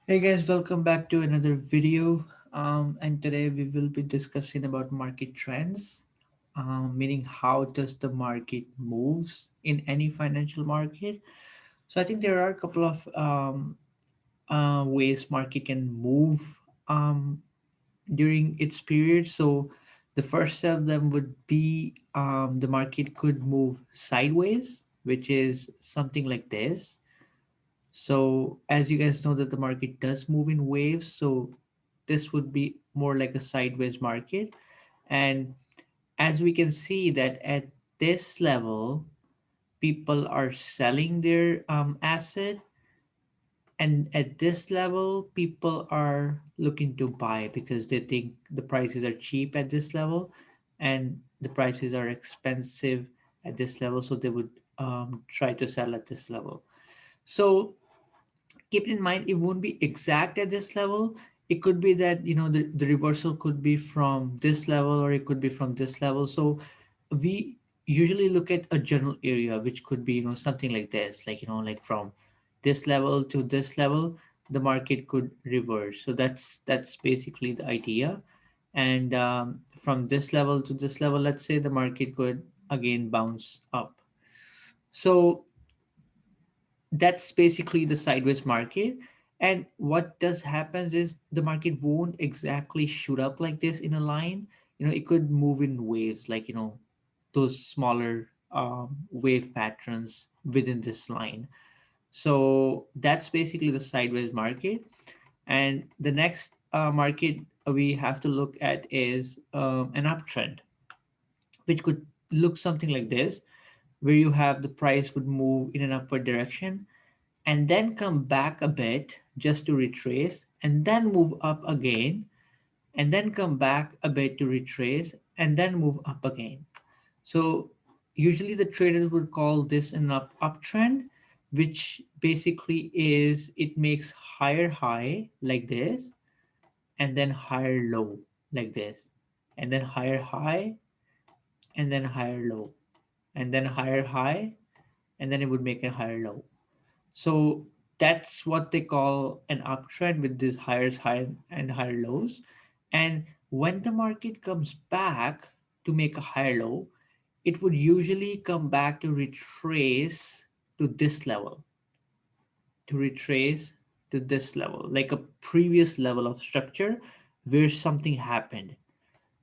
Hey guys, welcome back to another video. And today we will be discussing about market trends, meaning how does the market moves in any financial market. So I think there are a couple of ways market can move um, during its period. So the first of them would be the market could move sideways, which is something like this. So as you guys know that the market does move in waves, so this would be more like a sideways market. And as we can see that at this level, people are selling their asset, and at this level, people are looking to buy because they think the prices are cheap at this level, and the prices are expensive at this level, so they would try to sell at this level. So keep in mind it won't be exact at this level. It could be that the reversal could be from this level or it could be from this level. So we usually look at a general area which could be something like this, like like from this level to this level the market could reverse. So that's basically the idea. And from this level to this level, let's say the market could again bounce up. So that's basically the sideways market. And what does happens is the market won't exactly shoot up like this in a line. It could move in waves, like those smaller wave patterns within this line. So that's basically the sideways market. And the next market we have to look at is an uptrend, which could look something like this, where you have the price would move in an upward direction and then come back a bit just to retrace and then move up again and then come back a bit to retrace and then move up again. So usually the traders would call this an uptrend, which basically is it makes higher high like this and then higher low like this and then higher high and then higher low and then higher high and then it would make a higher low. So that's what they call an uptrend with these higher and higher lows. And when the market comes back to make a higher low, it would usually come back to retrace to this level, to retrace to this level, like a previous level of structure where something happened.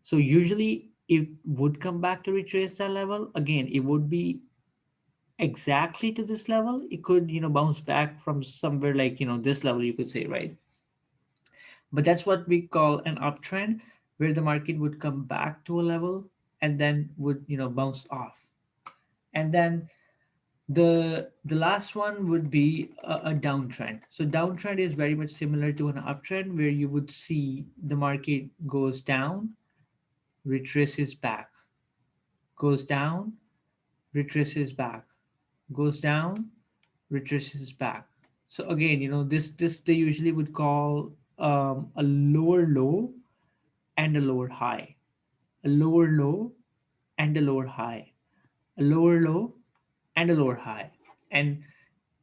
So usually it would come back to retrace that level. Again, it would be exactly to this level. It could bounce back from somewhere like this level, you could say, right? But that's what we call an uptrend, where the market would come back to a level and then would bounce off. And then the last one would be a downtrend. So downtrend is very much similar to an uptrend, where you would see the market goes down, retraces back, goes down, retraces back, goes down, retraces back. So again, this they usually would call a lower low and a lower high, a lower low and a lower high, a lower low and a lower high. And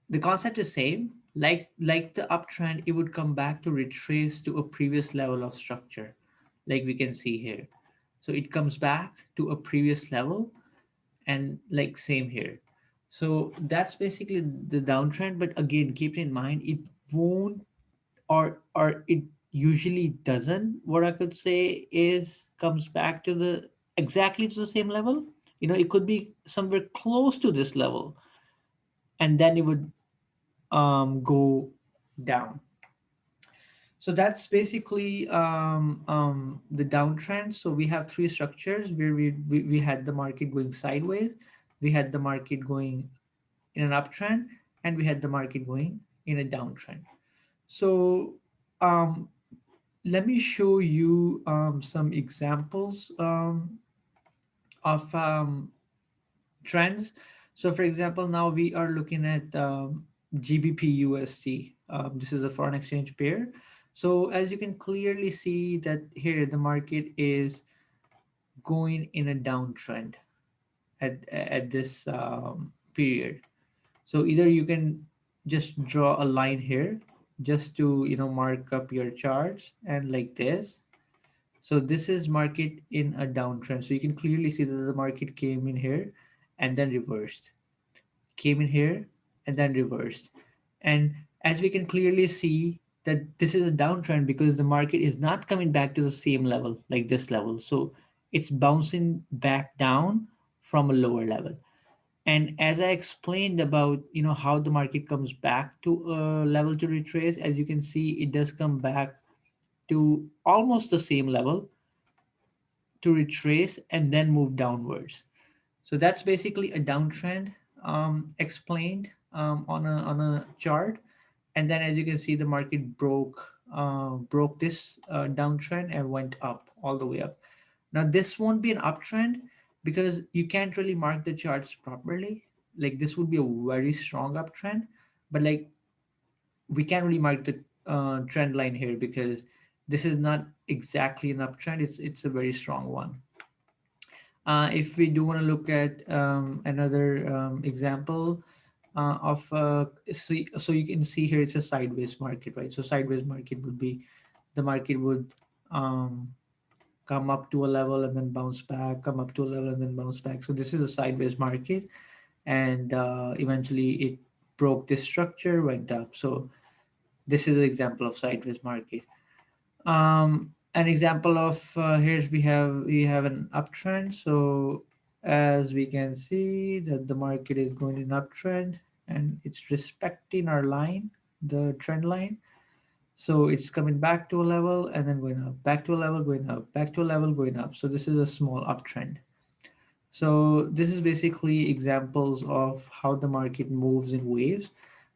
the concept is same. Like the uptrend, it would come back to retrace to a previous level of structure, like we can see here. So it comes back to a previous level, and like same here. So that's basically the downtrend. But again, keep in mind it won't, or it usually doesn't, what I could say is comes back to the exactly to the same level. It could be somewhere close to this level and then it would go down. So that's basically the downtrend. So we have three structures where we had the market going sideways, we had the market going in an uptrend, and we had the market going in a downtrend. So um, let me show you some examples of trends. So for example, now we are looking at GBP USD. This is a foreign exchange pair. So as you can clearly see that here the market is going in a downtrend at this period. So either you can just draw a line here, just to mark up your charts and like this. So this is market in a downtrend. So you can clearly see that the market came in here and then reversed, came in here and then reversed. And as we can clearly see that this is a downtrend because the market is not coming back to the same level like this level. So it's bouncing back down from a lower level. And as I explained about how the market comes back to a level to retrace, as you can see, it does come back to almost the same level to retrace and then move downwards. So that's basically a downtrend explained on a chart. And then as you can see, the market broke this downtrend and went up all the way up. Now this won't be an uptrend because you can't really mark the charts properly. Like this would be a very strong uptrend, but like we can't really mark the trend line here because this is not exactly an uptrend. It's a very strong one. If we do want to look at another example of so you can see here it's a sideways market, right? So sideways market would be the market would um, come up to a level and then bounce back, come up to a level and then bounce back. So this is a sideways market, and eventually it broke this structure, went up. So this is an example of sideways market. An example of here's we have an uptrend. So as we can see that the market is going in uptrend and it's respecting our line, the trend line. So it's coming back to a level and then going up, back to a level, going up, back to a level, going up. So this is a small uptrend. So this is basically examples of how the market moves in waves.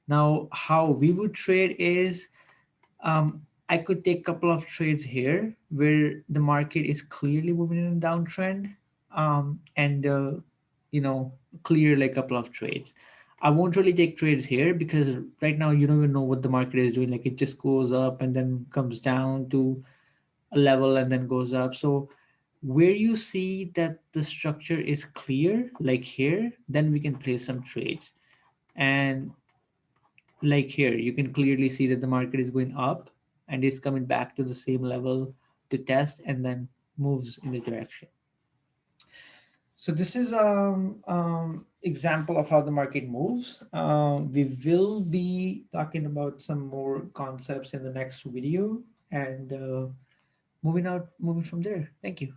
Now, how we would trade is um, I could take a couple of trades here where the market is clearly moving in a downtrend, and clear like a couple of trades. I won't really take trades here because right now you don't even know what the market is doing. Like it just goes up and then comes down to a level and then goes up. So where you see that the structure is clear, like here, then we can place some trades. And like here, you can clearly see that the market is going up and is coming back to the same level to test and then moves in the direction. So this is example of how the market moves. We will be talking about some more concepts in the next video and moving from there. Thank you.